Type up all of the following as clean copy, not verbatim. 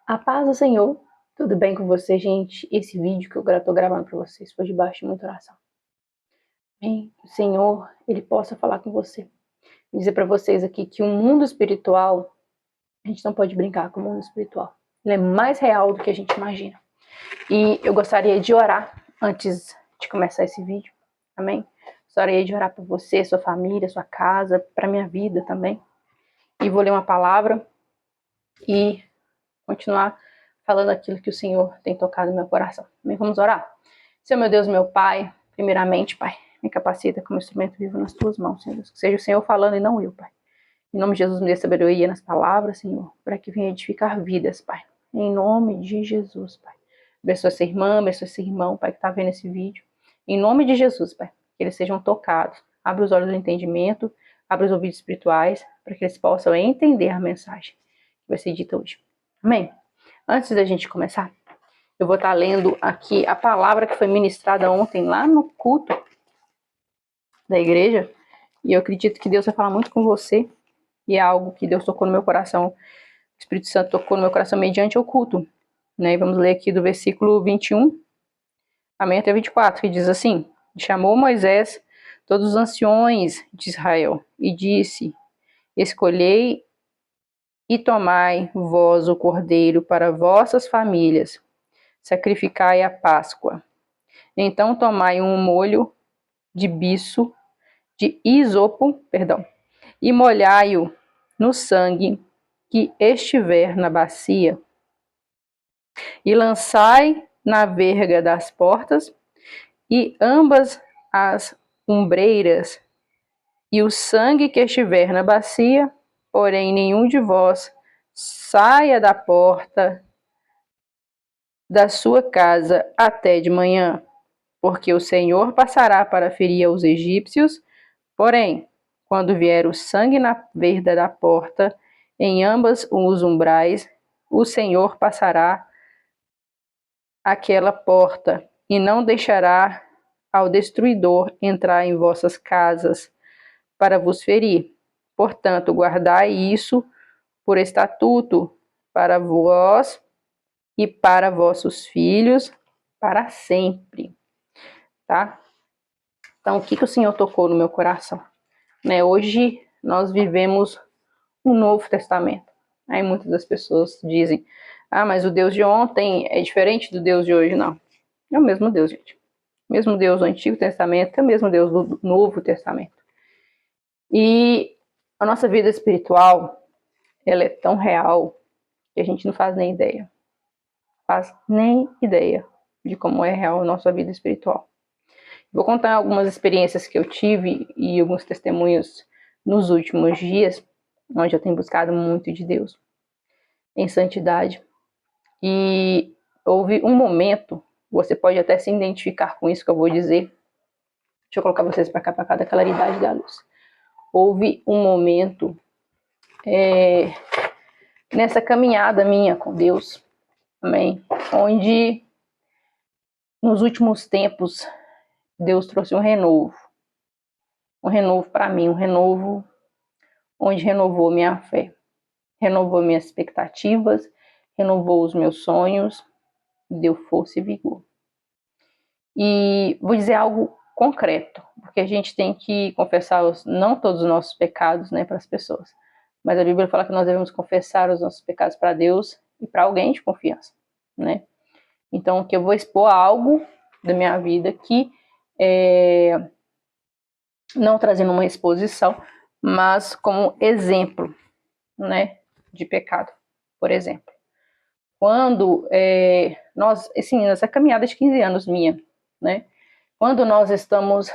A paz do Senhor, tudo bem com você, gente? Esse vídeo que eu tô gravando para vocês foi debaixo de muita oração. Bem, o Senhor, Ele possa falar com você. Dizer para vocês aqui que o mundo espiritual, a gente não pode brincar com o mundo espiritual. Ele é mais real do que a gente imagina. E eu gostaria de orar antes de começar esse vídeo, amém? Gostaria de orar por você, sua família, sua casa, para minha vida também. E vou ler uma palavra e continuar falando aquilo que o Senhor tem tocado no meu coração. Amém? Vamos orar? Senhor, meu Deus, meu Pai, primeiramente, Pai, me capacita como instrumento vivo nas tuas mãos, Senhor. Que seja o Senhor falando e não eu, Pai. Em nome de Jesus, me dê sabedoria nas palavras, Senhor, para que venha edificar vidas, Pai. Em nome de Jesus, Pai. Abençoa essa irmã, abençoa esse irmão, Pai, que está vendo esse vídeo. Em nome de Jesus, Pai, que eles sejam tocados. Abre os olhos do entendimento, abre os ouvidos espirituais, para que eles possam entender a mensagem que vai ser dita hoje. Amém? Antes da gente começar, eu vou estar lendo aqui a palavra que foi ministrada ontem lá no culto da igreja. E eu acredito que Deus vai falar muito com você. E é algo que Deus tocou no meu coração. O Espírito Santo tocou no meu coração mediante o culto. Né? E vamos ler aqui do versículo 21, amém, até 24, que diz assim: chamou Moisés todos os anciões de Israel e disse: escolhei e tomai vós o cordeiro para vossas famílias, sacrificai a Páscoa. Então tomai um molho de isopo, e molhai-o no sangue que estiver na bacia, e lançai na verga das portas, e ambas as umbreiras, e o sangue que estiver na bacia, porém nenhum de vós saia da porta da sua casa até de manhã, porque o Senhor passará para ferir aos egípcios. Porém, quando vier o sangue na verga da porta, em ambas os umbrais, o Senhor passará aquela porta, e não deixará ao destruidor entrar em vossas casas para vos ferir. Portanto, guardai isso por estatuto para vós e para vossos filhos para sempre. Tá? Então, o que o Senhor tocou no meu coração? Né? Hoje nós vivemos um novo testamento. Aí muitas das pessoas dizem: ah, mas o Deus de ontem é diferente do Deus de hoje. Não, é o mesmo Deus, gente. O mesmo Deus do Antigo Testamento é o mesmo Deus do Novo Testamento. E a nossa vida espiritual, ela é tão real que a gente não faz nem ideia. Faz nem ideia de como é real a nossa vida espiritual. Vou contar algumas experiências que eu tive e alguns testemunhos nos últimos dias, onde eu tenho buscado muito de Deus em santidade. E houve um momento, você pode até se identificar com isso que eu vou dizer. Deixa eu colocar vocês para cá, para cada claridade da luz. Houve um momento nessa caminhada minha com Deus, amém, onde nos últimos tempos Deus trouxe um renovo para mim, um renovo onde renovou minha fé, renovou minhas expectativas, renovou os meus sonhos, deu força e vigor. E vou dizer algo concreto, porque a gente tem que confessar não todos os nossos pecados, né, para as pessoas, mas a Bíblia fala que nós devemos confessar os nossos pecados para Deus e para alguém de confiança, né? Então, que eu vou expor algo da minha vida que não trazendo uma exposição, mas como exemplo, né, de pecado, por exemplo. Quando nós, assim, nessa caminhada de 15 anos minha, né, quando nós estamos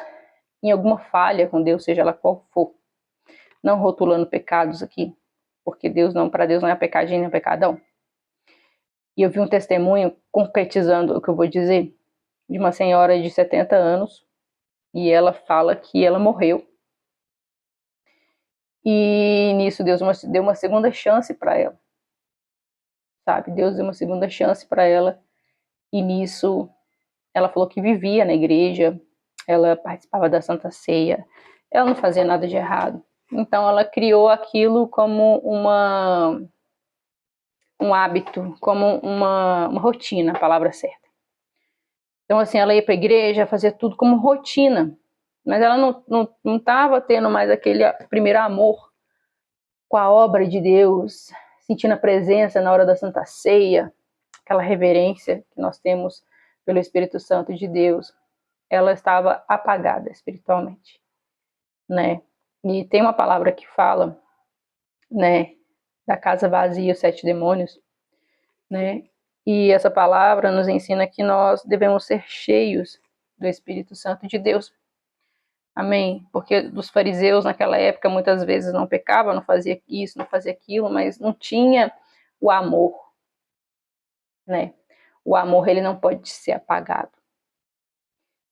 em alguma falha com Deus, seja ela qual for, não rotulando pecados aqui, porque para Deus não é pecadinho, nem é pecadão. E eu vi um testemunho concretizando o que eu vou dizer, de uma senhora de 70 anos, e ela fala que ela morreu. E nisso Deus deu uma segunda chance para ela, sabe? Deus deu uma segunda chance para ela, e nisso ela falou que vivia na igreja, ela participava da Santa Ceia, ela não fazia nada de errado. Então ela criou aquilo como um hábito, como uma rotina, a palavra certa. Então, assim, ela ia para a igreja, fazia tudo como rotina, mas ela não estava tendo mais aquele primeiro amor com a obra de Deus, sentindo a presença na hora da Santa Ceia, aquela reverência que nós temos pelo Espírito Santo de Deus. Ela estava apagada espiritualmente, né? E tem uma palavra que fala, né, da casa vazia, os 7 demônios, né? E essa palavra nos ensina que nós devemos ser cheios do Espírito Santo de Deus. Amém? Porque dos fariseus naquela época muitas vezes não pecavam, não fazia isso, não fazia aquilo, mas não tinha o amor, né? O amor, ele não pode ser apagado,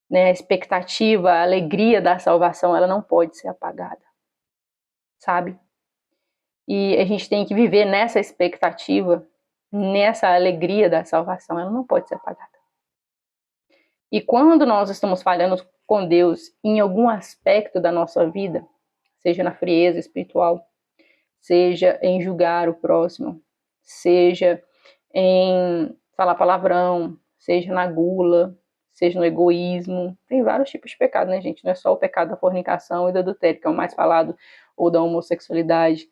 né? A expectativa, a alegria da salvação, ela não pode ser apagada, sabe? E a gente tem que viver nessa expectativa, nessa alegria da salvação, ela não pode ser apagada. E quando nós estamos falhando com Deus em algum aspecto da nossa vida, seja na frieza espiritual, seja em julgar o próximo, seja em falar palavrão, seja na gula, seja no egoísmo, tem vários tipos de pecado, né, gente? Não é só o pecado da fornicação e do adultério, que é o mais falado, ou da homossexualidade.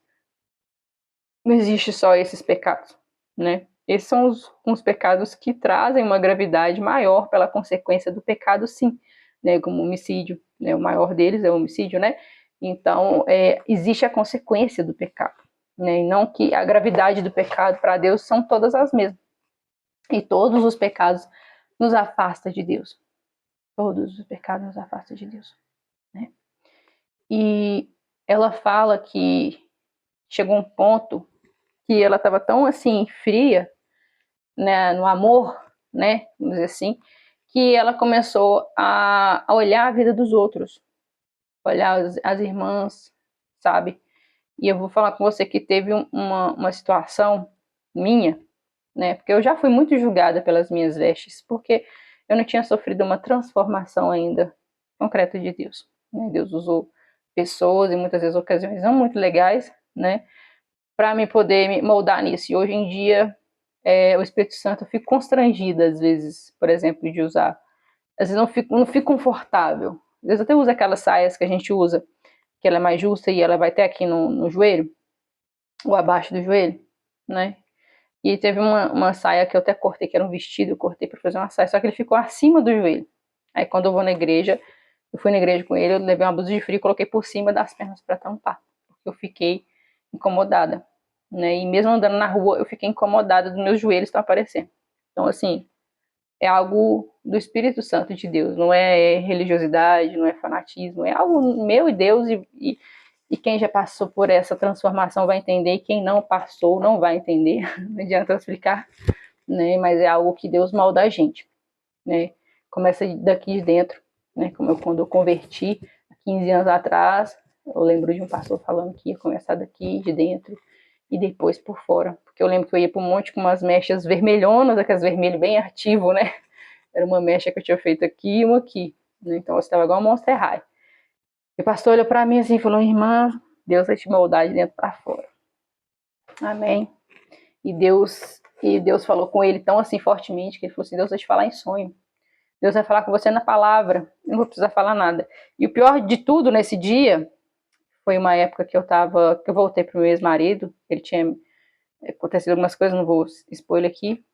Não existe só esses pecados, né? Esses são uns pecados que trazem uma gravidade maior pela consequência do pecado, sim, né? Como o homicídio, né? O maior deles é o homicídio, né? Então, existe a consequência do pecado, né? E não que a gravidade do pecado para Deus são todas as mesmas. E todos os pecados nos afastam de Deus. Todos os pecados nos afastam de Deus, né? E ela fala que chegou um ponto que ela estava tão assim fria, né, no amor, né, vamos dizer assim, que ela começou a olhar a vida dos outros, olhar as irmãs, sabe? E eu vou falar com você que teve uma situação minha, né, porque eu já fui muito julgada pelas minhas vestes, porque eu não tinha sofrido uma transformação ainda concreta de Deus, né? Deus usou pessoas em muitas vezes ocasiões não muito legais, né, para me poder me moldar nisso. E hoje em dia, o Espírito Santo, eu fico constrangida, às vezes, por exemplo, de usar. Às vezes não fico confortável. Às vezes até uso aquelas saias que a gente usa, que ela é mais justa e ela vai até aqui no joelho, ou abaixo do joelho, né? E teve uma saia que eu até cortei, que era um vestido, eu cortei para fazer uma saia, só que ele ficou acima do joelho. Aí quando eu vou na igreja, eu fui na igreja com ele, eu levei uma blusa de frio e coloquei por cima das pernas para tampar, porque eu fiquei incomodada, né? E mesmo andando na rua, eu fiquei incomodada dos meus joelhos estão aparecendo. Então, assim, é algo do Espírito Santo de Deus, não é religiosidade, não é fanatismo, é algo meu e Deus, e quem já passou por essa transformação vai entender, e quem não passou não vai entender, não adianta eu explicar, né? Mas é algo que Deus molda a gente, né? Começa daqui de dentro, né? Como quando eu converti, há 15 anos atrás, eu lembro de um pastor falando que ia começar daqui de dentro e depois por fora, porque eu lembro que eu ia para um monte com umas mechas vermelhonas, aquelas vermelho bem ativo, né? Era uma mecha que eu tinha feito aqui e uma aqui, né? Então eu estava igual uma Monster High. E o pastor olhou para mim assim e falou: irmã, Deus vai te moldar de dentro para fora. Amém. E Deus falou com ele tão assim fortemente que ele falou assim: Deus vai te falar em sonho. Deus vai falar com você na palavra. Eu não vou precisar falar nada. E o pior de tudo nesse dia foi uma época que eu voltei pro meu ex-marido. Ele tinha acontecido algumas coisas, não vou expor ele aqui.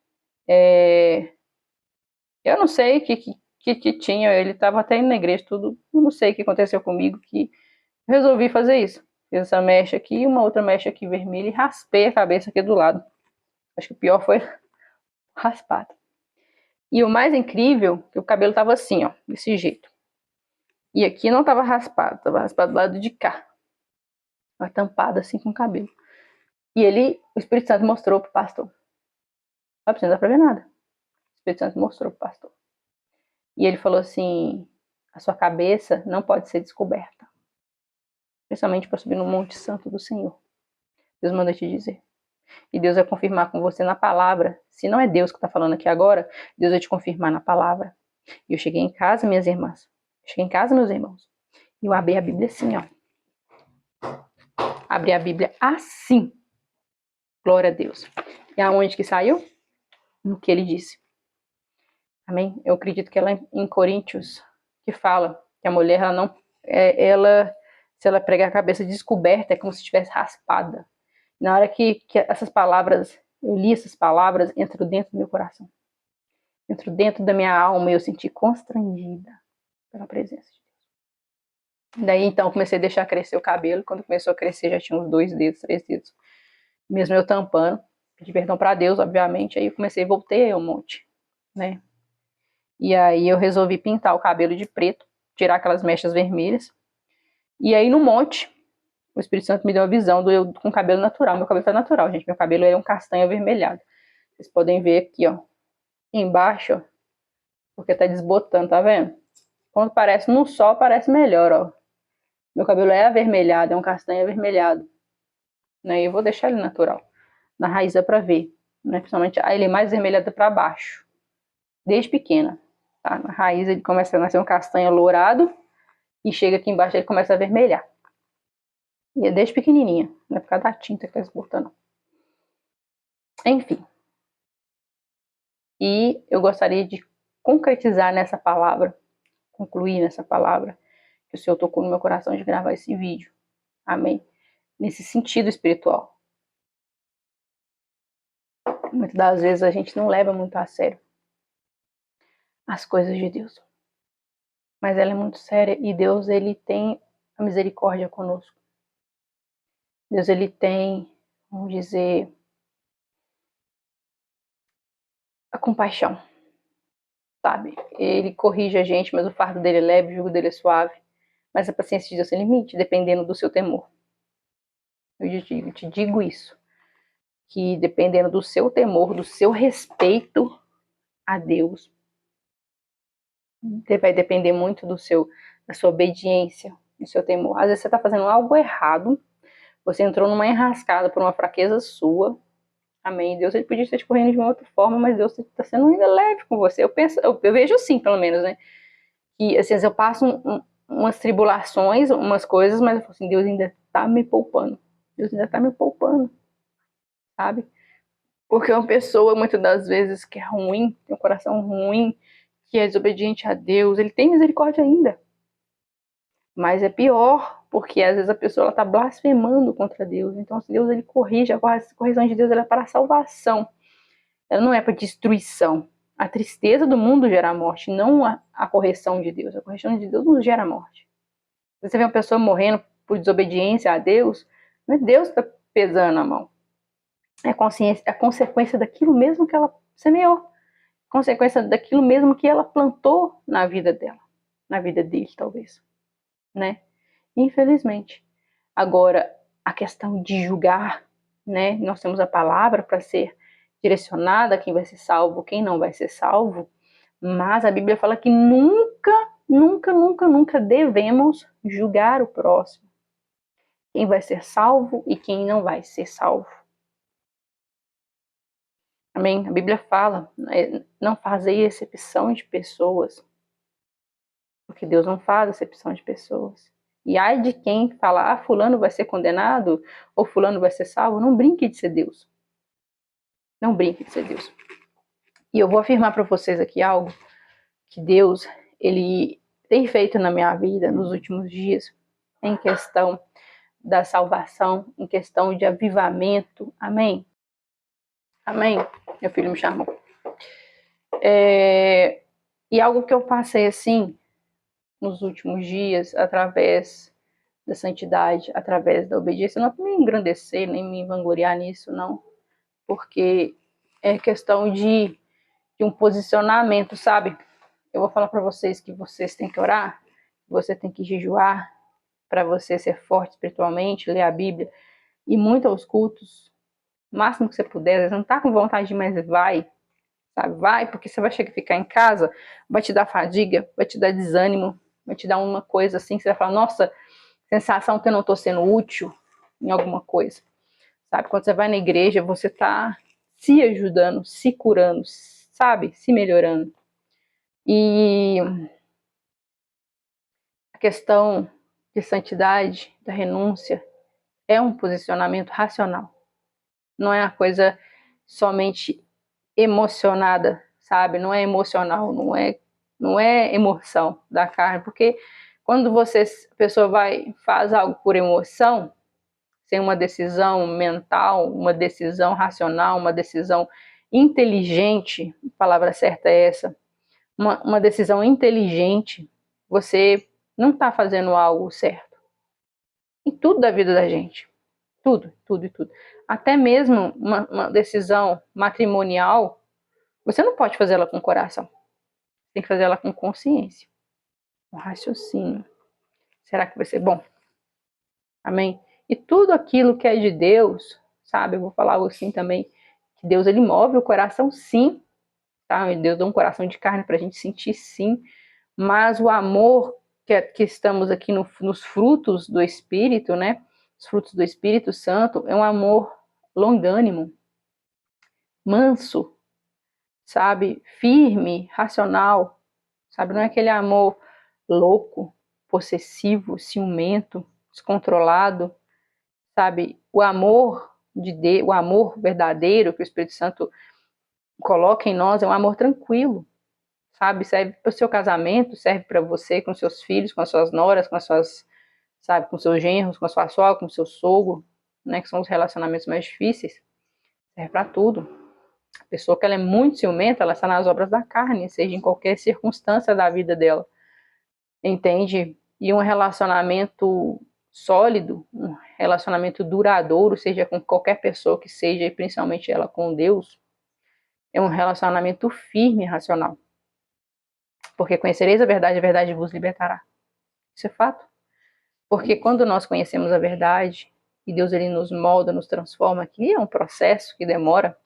Eu não sei o que tinha. Ele estava até indo na igreja, tudo. Eu não sei o que aconteceu comigo que resolvi fazer isso. Fiz essa mecha aqui e uma outra mecha aqui vermelha e raspei a cabeça aqui do lado. Acho que o pior foi raspado. E o mais incrível, que o cabelo tava assim, ó, desse jeito. E aqui não tava raspado do lado de cá. Tava tampado assim com o cabelo. E o Espírito Santo mostrou pro pastor. Não precisa pra ver nada. O Espírito Santo mostrou pro pastor. E ele falou assim: a sua cabeça não pode ser descoberta. Principalmente para subir no Monte Santo do Senhor. Deus manda te dizer. E Deus vai confirmar com você na palavra. Se não é Deus que está falando aqui agora, Deus vai te confirmar na palavra. E eu cheguei em casa, minhas irmãs. Cheguei em casa, meus irmãos. E eu abri a Bíblia assim, ó. Abri a Bíblia assim. Glória a Deus. E aonde que saiu? No que ele disse. Amém? Eu acredito que ela em Coríntios, que fala que a mulher, ela não, se ela pregar a cabeça descoberta, é como se estivesse raspada. Na hora que essas palavras, eu li essas palavras, entrou dentro do meu coração. Entrou dentro da minha alma e eu senti constrangida pela presença de Deus. Daí, então, comecei a deixar crescer o cabelo. Quando começou a crescer, já tinha uns 2 dedos, 3 dedos. Mesmo eu tampando. Pedi perdão para Deus, obviamente. Aí eu comecei, voltei ao monte, né? E aí eu resolvi pintar o cabelo de preto, tirar aquelas mechas vermelhas. E aí no monte, o Espírito Santo me deu a visão do eu com cabelo natural. Meu cabelo tá natural, gente. Meu cabelo é um castanho avermelhado. Vocês podem ver aqui, ó. Embaixo, ó. Porque tá desbotando, tá vendo? Quando parece no sol, parece melhor, ó. Meu cabelo é avermelhado, é um castanho avermelhado. Né? E eu vou deixar ele natural. Na raiz dá pra ver. Né? Principalmente ele é mais avermelhado pra baixo. Desde pequena. Tá? Na raiz ele começa a nascer um castanho lourado. E chega aqui embaixo ele começa a avermelhar. E é desde pequenininha. Não é por causa da tinta que tá desbotando. Enfim. E eu gostaria de concretizar nessa palavra. Concluir nessa palavra. Que o Senhor tocou no meu coração de gravar esse vídeo. Amém? Nesse sentido espiritual. Muitas das vezes a gente não leva muito a sério as coisas de Deus. Mas ela é muito séria e Deus, ele tem a misericórdia conosco. Deus, ele tem, vamos dizer, a compaixão, sabe? Ele corrige a gente, mas o fardo dele é leve, o jugo dele é suave. Mas a paciência de Deus tem limite, dependendo do seu temor. Eu te digo isso, que dependendo do seu temor, do seu respeito a Deus, vai depender muito da sua obediência, do seu temor. Às vezes você está fazendo algo errado, você entrou numa enrascada por uma fraqueza sua. Amém. Deus, ele podia estar te correndo de uma outra forma, mas Deus está sendo ainda leve com você. Eu vejo assim, pelo menos, né? Que assim, eu passo umas tribulações, umas coisas, mas eu falo assim, Deus ainda está me poupando. Deus ainda está me poupando, sabe? Porque uma pessoa, muitas das vezes, que é ruim, tem um coração ruim, que é desobediente a Deus, ele tem misericórdia ainda. Mas é pior, porque às vezes a pessoa está blasfemando contra Deus. Então, se Deus ele corrige, a correção de Deus ela é para a salvação. Ela não é para destruição. A tristeza do mundo gera a morte, não a correção de Deus. A correção de Deus não gera morte. Você vê uma pessoa morrendo por desobediência a Deus, não é Deus que está pesando a mão. É a consequência daquilo mesmo que ela semeou. Consequência daquilo mesmo que ela plantou na vida dela. Na vida dele, talvez. Né? Infelizmente. Agora, a questão de julgar, né? Nós temos a palavra para ser direcionada a quem vai ser salvo, quem não vai ser salvo, mas a Bíblia fala que nunca, nunca, nunca, nunca devemos julgar o próximo. Quem vai ser salvo e quem não vai ser salvo. Amém? A Bíblia fala, não fazei acepção de pessoas, porque Deus não faz acepção de pessoas. E ai de quem fala, fulano vai ser condenado, ou fulano vai ser salvo, não brinque de ser Deus. Não brinque de ser Deus. E eu vou afirmar para vocês aqui algo que Deus, ele tem feito na minha vida nos últimos dias, em questão da salvação, em questão de avivamento. Amém? Amém? Meu filho me chamou. E algo que eu passei assim, nos últimos dias, através da santidade, através da obediência, não para me engrandecer, nem me vangloriar nisso, não, porque é questão de um posicionamento, sabe? Eu vou falar para vocês que vocês têm que orar, você tem que jejuar para você ser forte espiritualmente, ler a Bíblia, e muito aos cultos, o máximo que você puder. Às vezes não tá com vontade, mas vai, sabe? Vai, porque você vai chegar a ficar em casa, vai te dar fadiga, vai te dar desânimo, vai te dar uma coisa assim, que você vai falar, nossa, sensação que eu não estou sendo útil em alguma coisa, sabe? Quando você vai na igreja, você tá se ajudando, se curando, sabe? Se melhorando. E a questão de santidade, da renúncia, é um posicionamento racional. Não é uma coisa somente emocionada, sabe? Não é emocional, não é emoção da carne, porque quando a pessoa faz algo por emoção, sem uma decisão mental, uma decisão racional, uma decisão inteligente, a palavra certa é essa, uma decisão inteligente, você não está fazendo algo certo. Em tudo da vida da gente. Tudo, tudo e tudo. Até mesmo uma decisão matrimonial, você não pode fazer ela com o coração. Tem que fazer ela com consciência, com raciocínio. Será que vai ser bom? Amém? E tudo aquilo que é de Deus, sabe? Eu vou falar algo assim também, que Deus, ele move o coração sim, tá? Deus dá um coração de carne pra gente sentir sim, mas o amor que estamos aqui nos frutos do Espírito, né? Os frutos do Espírito Santo, é um amor longânimo, manso, sabe? Firme, racional, sabe? Não é aquele amor louco, possessivo, ciumento, descontrolado, sabe? O amor de Deus, o amor verdadeiro que o Espírito Santo coloca em nós é um amor tranquilo, sabe? Serve para o seu casamento, serve para você com seus filhos, com as suas noras, com as suas, sabe, com seus genros, com a sua sogra, com o seu sogro, né? Que são os relacionamentos mais difíceis. Serve para tudo. A pessoa que ela é muito ciumenta, ela está nas obras da carne, seja em qualquer circunstância da vida dela, entende? E um relacionamento sólido, um relacionamento duradouro, seja com qualquer pessoa que seja, e principalmente ela com Deus, é um relacionamento firme e racional. Porque conhecereis a verdade vos libertará. Isso é fato. Porque quando nós conhecemos a verdade, e Deus ele nos molda, nos transforma, que é um processo que demora,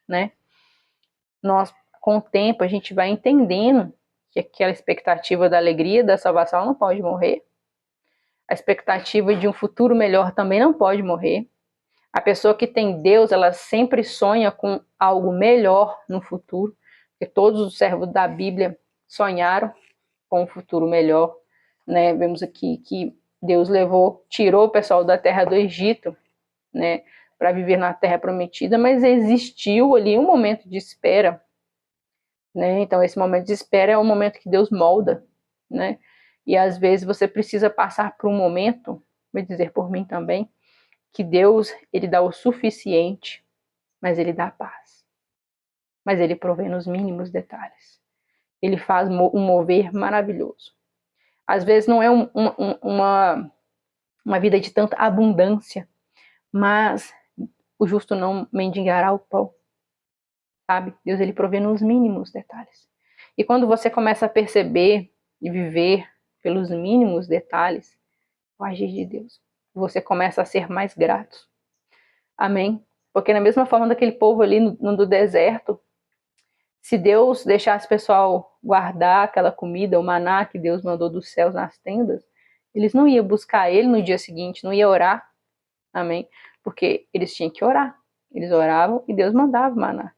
né? Nós, com o tempo, a gente vai entendendo que aquela expectativa da alegria, da salvação não pode morrer. A expectativa de um futuro melhor também não pode morrer. A pessoa que tem Deus, ela sempre sonha com algo melhor no futuro, porque todos os servos da Bíblia sonharam com um futuro melhor, né? Vemos aqui que Deus tirou o pessoal da terra do Egito, né, para viver na terra prometida, mas existiu ali um momento de espera, né? Então esse momento de espera é o momento que Deus molda, né? E às vezes você precisa passar por um momento, vou dizer por mim também, que Deus, ele dá o suficiente, mas ele dá paz. Mas ele provê nos mínimos detalhes. Ele faz um mover maravilhoso. Às vezes não é uma vida de tanta abundância, mas o justo não mendigará o pão, sabe? Deus, ele provê nos mínimos detalhes. E quando você começa a perceber e viver pelos mínimos detalhes o agir de Deus, você começa a ser mais grato. Amém? Porque na mesma forma daquele povo ali no deserto, se Deus deixasse o pessoal guardar aquela comida, o maná que Deus mandou dos céus nas tendas, eles não iam buscar ele no dia seguinte, não iam orar. Amém? Porque eles tinham que orar. Eles oravam e Deus mandava o maná.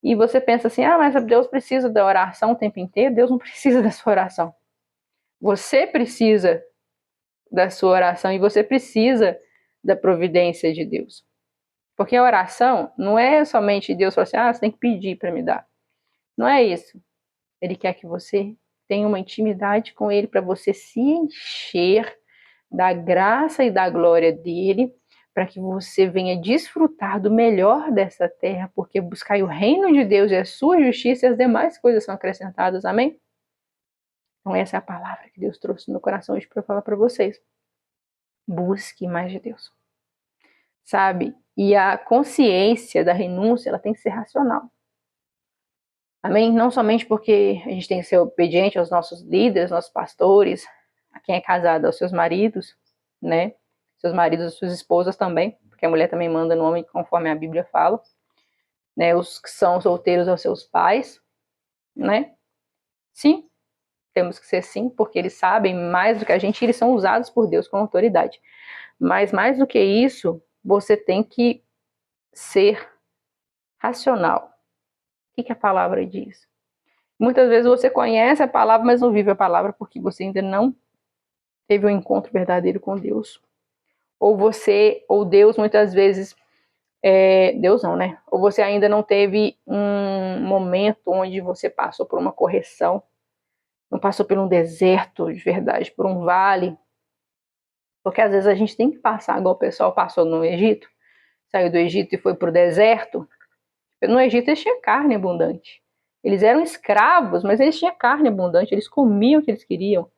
E você pensa assim, mas Deus precisa da oração o tempo inteiro? Deus não precisa da sua oração. Você precisa da sua oração e você precisa da providência de Deus. Porque a oração não é somente Deus falar assim, você tem que pedir para me dar. Não é isso. Ele quer que você tenha uma intimidade com Ele para você se encher da graça e da glória dEle, para que você venha desfrutar do melhor dessa terra, porque buscai o reino de Deus e a sua justiça e as demais coisas são acrescentadas. Amém? Então essa é a palavra que Deus trouxe no meu coração hoje para falar para vocês. Busque mais de Deus. Sabe? E a consciência da renúncia, ela tem que ser racional. Amém? Não somente porque a gente tem que ser obediente aos nossos líderes, nossos pastores, a quem é casado, aos seus maridos, né? Seus maridos, às suas esposas também, porque a mulher também manda no homem conforme a Bíblia fala, né? Os que são solteiros aos seus pais, né? Sim, temos que ser sim, porque eles sabem mais do que a gente, e eles são usados por Deus com autoridade. Mas mais do que isso, você tem que ser racional. O que a palavra diz? Muitas vezes você conhece a palavra, mas não vive a palavra porque você ainda não teve um encontro verdadeiro com Deus. Ou Deus muitas vezes Deus não, né? Ou você ainda não teve um momento onde você passou por uma correção, não passou por um deserto de verdade, por um vale, porque às vezes a gente tem que passar, igual o pessoal passou no Egito, saiu do Egito e foi para o deserto. No Egito eles tinham carne abundante. Eles eram escravos, mas eles tinham carne abundante, eles comiam o que eles queriam,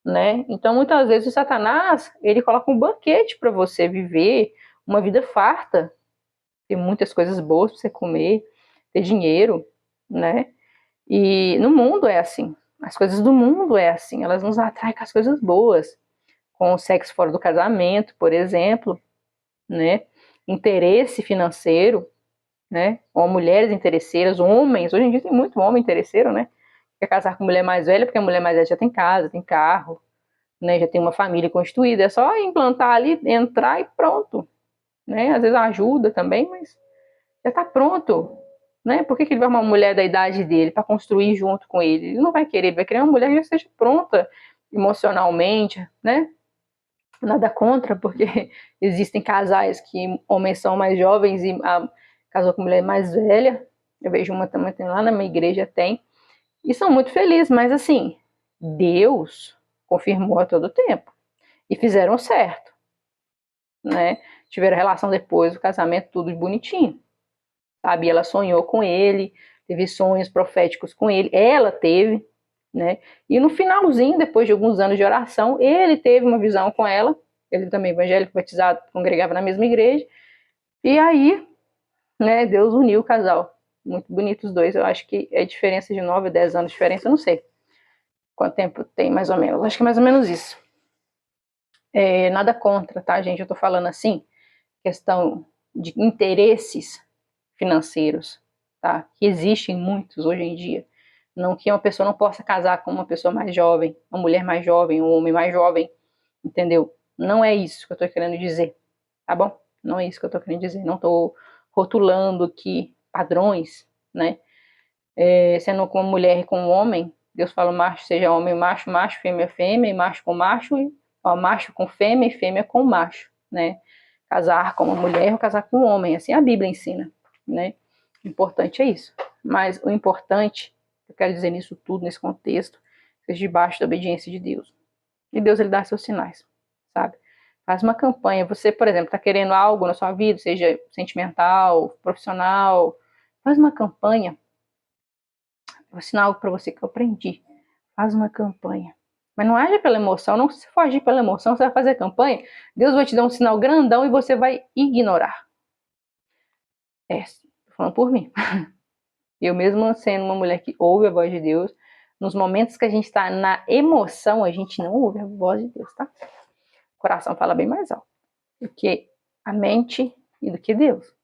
né? Então muitas vezes o Satanás, ele coloca um banquete para você viver uma vida farta, ter muitas coisas boas para você comer, ter dinheiro, né? E no mundo é assim. As coisas do mundo é assim, elas nos atraem com as coisas boas, com o sexo fora do casamento, por exemplo, né? Interesse financeiro, né? Ou mulheres interesseiras, homens. Hoje em dia tem muito homem interesseiro, né? Quer casar com mulher mais velha, porque a mulher mais velha já tem casa, tem carro, né? Já tem uma família constituída. É só implantar ali, entrar e pronto, né? Às vezes ajuda também, mas já está pronto, né? Por que ele vai uma mulher da idade dele para construir junto com ele? Ele não vai querer, ele vai querer uma mulher que já esteja pronta emocionalmente, né? Nada contra, porque existem casais que homens são mais jovens e casou com mulher mais velha. Eu vejo uma também tem lá na minha igreja, tem. E são muito felizes, mas assim, Deus confirmou a todo tempo. E fizeram certo, né? Tiveram relação depois do casamento, tudo bonitinho. Sabe? Ela sonhou com ele, teve sonhos proféticos com ele. Ela teve, né? E no finalzinho, depois de alguns anos de oração, ele teve uma visão com ela. Ele também evangélico, batizado, congregava na mesma igreja. E aí, né, Deus uniu o casal. Muito bonito os dois. Eu acho que é diferença de 9 ou 10 anos de diferença, eu não sei quanto tempo tem mais ou menos. Acho que é mais ou menos isso. Nada contra, tá, gente? Eu tô falando assim, questão de interesses financeiros, tá? Que existem muitos hoje em dia. Não que uma pessoa não possa casar com uma pessoa mais jovem, uma mulher mais jovem, um homem mais jovem, entendeu? Não é isso que eu tô querendo dizer, tá bom? Não é isso que eu tô querendo dizer. Não tô rotulando aqui padrões, né? Sendo com uma mulher e com um homem, Deus fala macho seja homem, macho, macho, fêmea, fêmea, e macho com macho, macho com fêmea e fêmea com macho, né? Casar com uma mulher ou casar com um homem, assim a Bíblia ensina, né? O importante é isso. Mas o importante, eu quero dizer nisso tudo, nesse contexto, seja debaixo da obediência de Deus. E Deus, ele dá seus sinais, sabe? Faz uma campanha. Você, por exemplo, está querendo algo na sua vida, seja sentimental, profissional, faz uma campanha. Vou ensinar algo para você que eu aprendi. Faz uma campanha. Mas não age pela emoção. Não, se for agir pela emoção, você vai fazer campanha, Deus vai te dar um sinal grandão e você vai ignorar. Tô falando por mim. Eu mesmo sendo uma mulher que ouve a voz de Deus, nos momentos que a gente está na emoção, a gente não ouve a voz de Deus, tá? O coração fala bem mais alto do que a mente e do que Deus.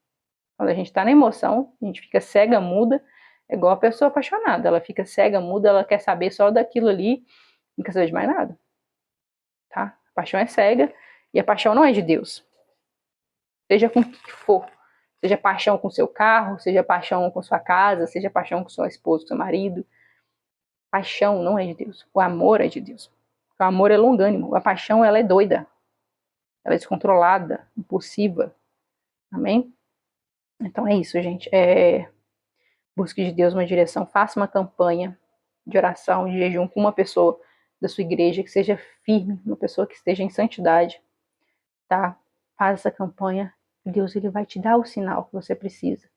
Quando a gente está na emoção, a gente fica cega, muda, é igual a pessoa apaixonada. Ela fica cega, muda, ela quer saber só daquilo ali, não quer saber de mais nada. Tá? A paixão é cega e a paixão não é de Deus. Seja com o que for. Seja paixão com seu carro, seja paixão com sua casa, seja paixão com sua esposa, com seu marido. Paixão não é de Deus. O amor é de Deus. O amor é longânimo. A paixão, ela é doida. Ela é descontrolada, impulsiva. Amém? Então é isso, gente. Busque de Deus uma direção. Faça uma campanha de oração, de jejum com uma pessoa da sua igreja que seja firme, uma pessoa que esteja em santidade, tá? Faz essa campanha e Deus, ele vai te dar o sinal que você precisa,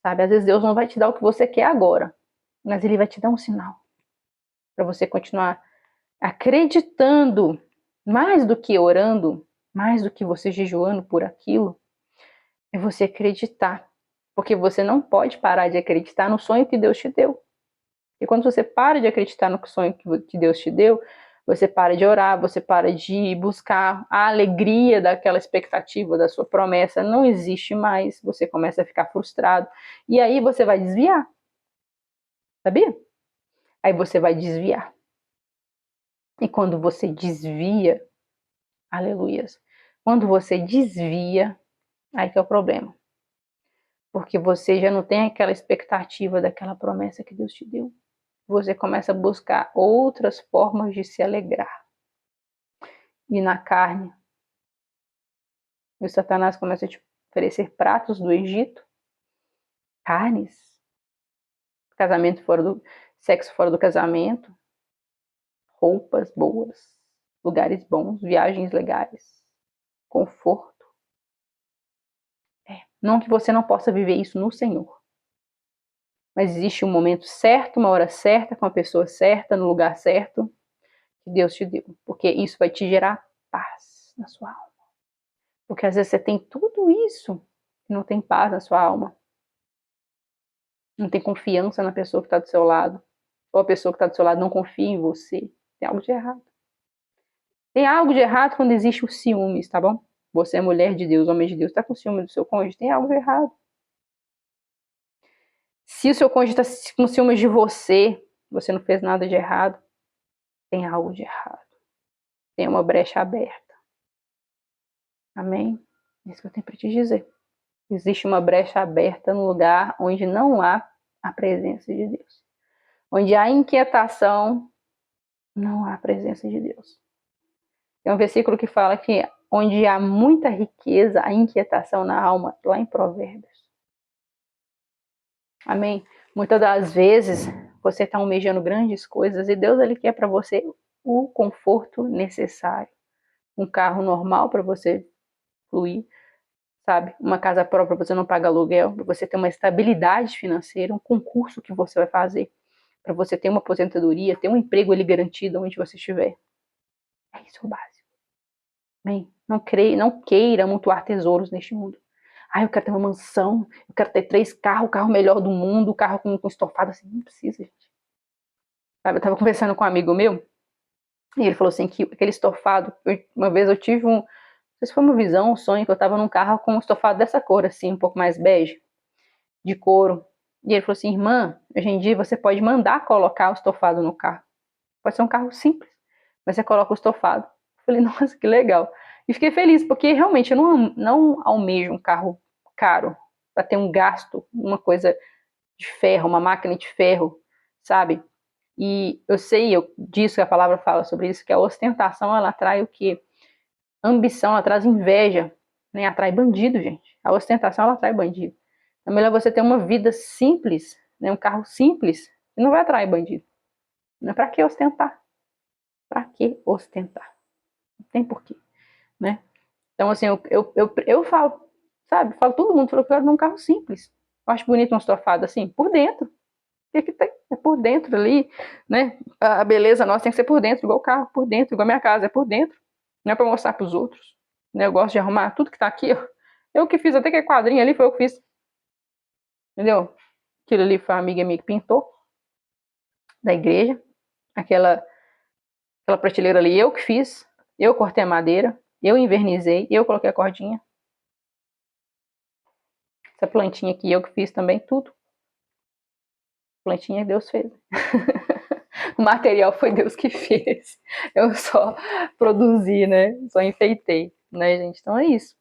sabe? Às vezes Deus não vai te dar o que você quer agora, mas ele vai te dar um sinal para você continuar acreditando, mais do que orando, mais do que você jejuando por aquilo, é você acreditar, porque você não pode parar de acreditar no sonho que Deus te deu. E quando você para de acreditar no sonho que Deus te deu, você para de orar, você para de buscar a alegria daquela expectativa, da sua promessa, não existe mais, você começa a ficar frustrado, e aí você vai desviar, sabia? Aí você vai desviar. E quando você desvia, aleluias, quando você desvia, aí que é o problema. Porque você já não tem aquela expectativa daquela promessa que Deus te deu. Você começa a buscar outras formas de se alegrar. E na carne, o Satanás começa a te oferecer pratos do Egito, carnes, casamento fora do sexo fora do casamento, roupas boas, lugares bons, viagens legais, conforto. Não que você não possa viver isso no Senhor, mas existe um momento certo, uma hora certa, com a pessoa certa, no lugar certo, que Deus te deu, porque isso vai te gerar paz na sua alma. Porque às vezes você tem tudo isso e não tem paz na sua alma. Não tem confiança na pessoa que está do seu lado. Ou a pessoa que está do seu lado não confia em você. Tem algo de errado. Tem algo de errado quando existe o ciúmes, tá bom? Você é mulher de Deus, homem de Deus, está com ciúme do seu cônjuge, tem algo de errado. Se o seu cônjuge está com ciúmes de você, você não fez nada de errado, tem algo de errado. Tem uma brecha aberta. Amém? É isso que eu tenho para te dizer. Existe uma brecha aberta no lugar onde não há a presença de Deus. Onde há inquietação, não há a presença de Deus. Tem um versículo que fala que onde há muita riqueza, a inquietação na alma, lá em Provérbios. Amém? Muitas das vezes você está almejando grandes coisas e Deus ele quer para você o conforto necessário. Um carro normal para você fluir, sabe? Uma casa própria para você não pagar aluguel, para você ter uma estabilidade financeira, um concurso que você vai fazer, para você ter uma aposentadoria, ter um emprego ali garantido onde você estiver. É isso o básico. Amém? Não queira amontoar tesouros neste mundo. Eu quero ter uma mansão, eu quero ter 3 carros, o carro melhor do mundo, o carro com estofado, assim, não precisa, gente. Sabe, eu tava conversando com um amigo meu, e ele falou assim, que aquele estofado, uma vez eu tive não sei se foi uma visão, um sonho, que eu tava num carro com um estofado dessa cor, assim, um pouco mais bege, de couro. E ele falou assim, irmã, hoje em dia você pode mandar colocar o estofado no carro. Pode ser um carro simples, mas você coloca o estofado. Eu falei, nossa, que legal. E fiquei feliz, porque realmente eu não almejo um carro caro, para ter um gasto, uma coisa de ferro, uma máquina de ferro, sabe? E eu sei disso que a palavra fala sobre isso, que a ostentação, ela atrai o quê? Ambição, ela traz inveja, né? Atrai bandido, gente. A ostentação, ela atrai bandido. É melhor você ter uma vida simples, né? Um carro simples, e não vai atrair bandido. Não é para que ostentar? Para que ostentar? Não tem porquê, né? Então, assim, eu falo, sabe? Falo, todo mundo falou que eu quero um carro simples. Eu acho bonito um estofado assim, por dentro. O que tem? É por dentro ali, né? A beleza nossa tem que ser por dentro, igual o carro, por dentro, igual a minha casa, é por dentro. Não é pra mostrar pros outros. Né? Eu gosto de arrumar tudo que tá aqui. Eu que fiz, até aquele quadrinho ali foi eu que fiz. Entendeu? Aquilo ali foi uma amiga minha que pintou, da igreja. Aquela prateleira ali eu que fiz. Eu cortei a madeira, eu invernizei, eu coloquei a cordinha. Essa plantinha aqui eu que fiz também, tudo. Plantinha Deus fez. O material foi Deus que fez. Eu só produzi, né? Só enfeitei, né, gente? Então é isso.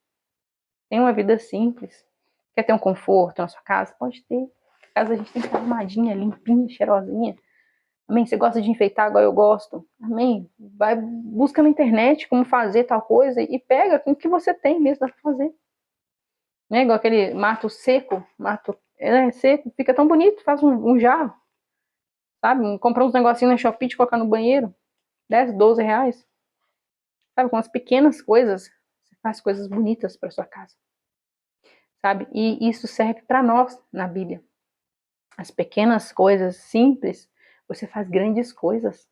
Tem uma vida simples. Quer ter um conforto na sua casa? Pode ter. A casa a gente tem que estar arrumadinha, limpinha, cheirosinha. Amém? Você gosta de enfeitar igual eu gosto? Amém? Vai, busca na internet como fazer tal coisa e pega com o que você tem mesmo pra fazer. Não é igual aquele mato seco, seco, fica tão bonito, faz um jarro, sabe? Comprar uns negocinhos na Shopee de colocar no banheiro, 10, 12 reais. Sabe, com as pequenas coisas, você faz coisas bonitas para sua casa. Sabe? E isso serve para nós na Bíblia. As pequenas coisas simples, você faz grandes coisas.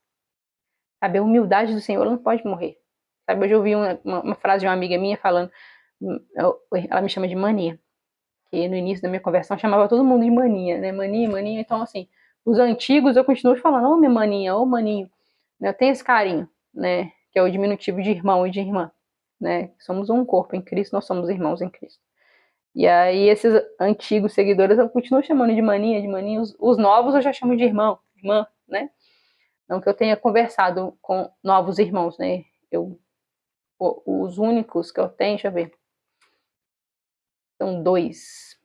Sabe? A humildade do Senhor não pode morrer. Sabe? Hoje eu ouvi uma frase de uma amiga minha falando, ela me chama de mania, que no início da minha conversão chamava todo mundo de maninha, né? Maninha, maninha. Então, assim, os antigos eu continuo falando, ô minha maninha, ô maninho. Eu tenho esse carinho, né? Que é o diminutivo de irmão e de irmã, né? Somos um corpo em Cristo, nós somos irmãos em Cristo. E aí esses antigos seguidores eu continuo chamando de maninha, de maninha. Os novos eu já chamo de irmão, irmã, né? Não que eu tenha conversado com novos irmãos, né? Os únicos que eu tenho, deixa eu ver, são 2.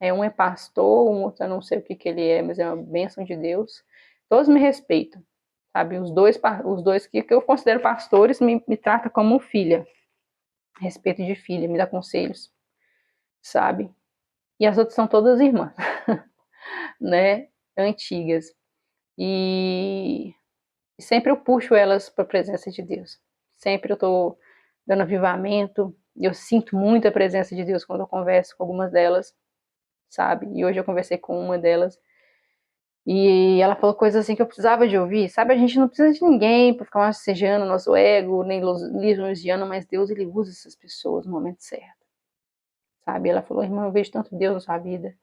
Um é pastor, um outro eu não sei o que ele é, mas é uma bênção de Deus. Todos me respeitam, sabe? Os dois que eu considero pastores me tratam como filha. Respeito de filha, me dá conselhos. sabe? E as outras são todas irmãs, né? Antigas. E sempre eu puxo elas para a presença de Deus. Sempre eu estou dando avivamento. Eu sinto muito a presença de Deus quando eu converso com algumas delas, sabe? E hoje eu conversei com uma delas e ela falou coisas assim que eu precisava de ouvir, sabe? A gente não precisa de ninguém para ficar massageando nosso ego, nem lisonjeando, mas Deus, ele usa essas pessoas no momento certo, sabe? Ela falou, irmã, eu vejo tanto Deus na sua vida,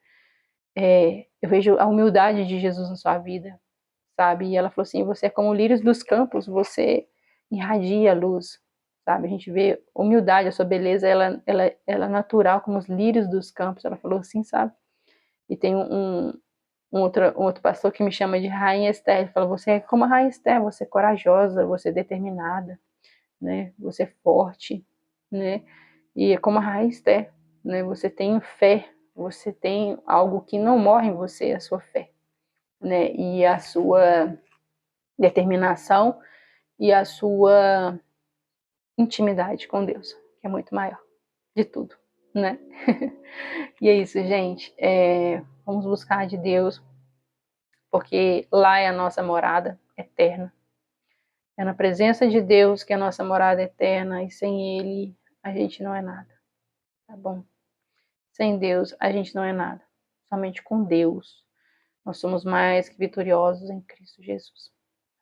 eu vejo a humildade de Jesus na sua vida, sabe? E ela falou assim, você é como o lírios dos campos, você irradia a luz, sabe? A gente vê humildade, a sua beleza, ela é natural como os lírios dos campos, ela falou assim, sabe? E tem um outro pastor que me chama de Rainha Esther, ele fala, você é como a Rainha Esther, você é corajosa, você é determinada, né? Você é forte, né? E é como a Rainha Esther, né? Você tem fé, você tem algo que não morre em você, a sua fé, né? E a sua determinação e a sua intimidade com Deus, que é muito maior de tudo, né? E é isso, gente. Vamos buscar de Deus, porque lá é a nossa morada eterna. É na presença de Deus que é a nossa morada eterna, e sem Ele a gente não é nada, tá bom? Sem Deus a gente não é nada. Somente com Deus nós somos mais que vitoriosos em Cristo Jesus.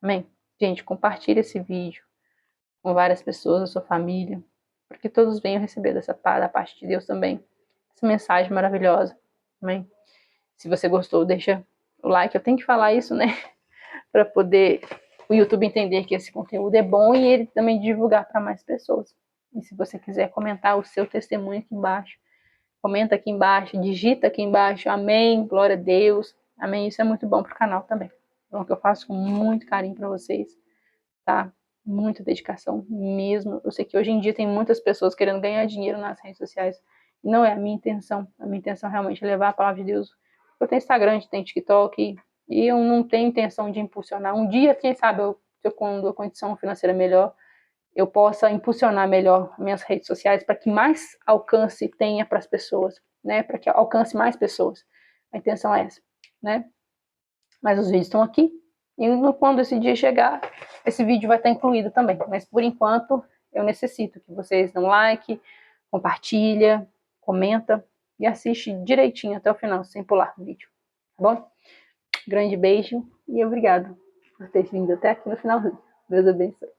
Amém? Gente, compartilhe esse vídeo com várias pessoas da sua família, para que todos venham receber da parte de Deus também essa mensagem maravilhosa. Amém? Se você gostou, deixa o like. Eu tenho que falar isso, né? Para poder o YouTube entender que esse conteúdo é bom e ele também divulgar para mais pessoas. E se você quiser comentar o seu testemunho aqui embaixo, comenta aqui embaixo, digita aqui embaixo, amém, glória a Deus, amém. Isso é muito bom para o canal também. Então, que eu faço com muito carinho para vocês, tá? Muita dedicação mesmo. Eu sei que hoje em dia tem muitas pessoas querendo ganhar dinheiro nas redes sociais. Não é a minha intenção. A minha intenção é realmente levar a palavra de Deus. Eu tenho Instagram, tenho TikTok, e eu não tenho intenção de impulsionar. Um dia, quem sabe, quando a condição financeira melhor, eu possa impulsionar melhor minhas redes sociais para que mais alcance tenha para as pessoas, né? Para que alcance mais pessoas. A intenção é essa, né? Mas os vídeos estão aqui. E quando esse dia chegar, esse vídeo vai estar incluído também. Mas por enquanto, eu necessito que vocês dão like, compartilha, comenta e assiste direitinho até o final, sem pular o vídeo. Tá bom? Grande beijo e obrigado por ter vindo até aqui no finalzinho. Deus abençoe.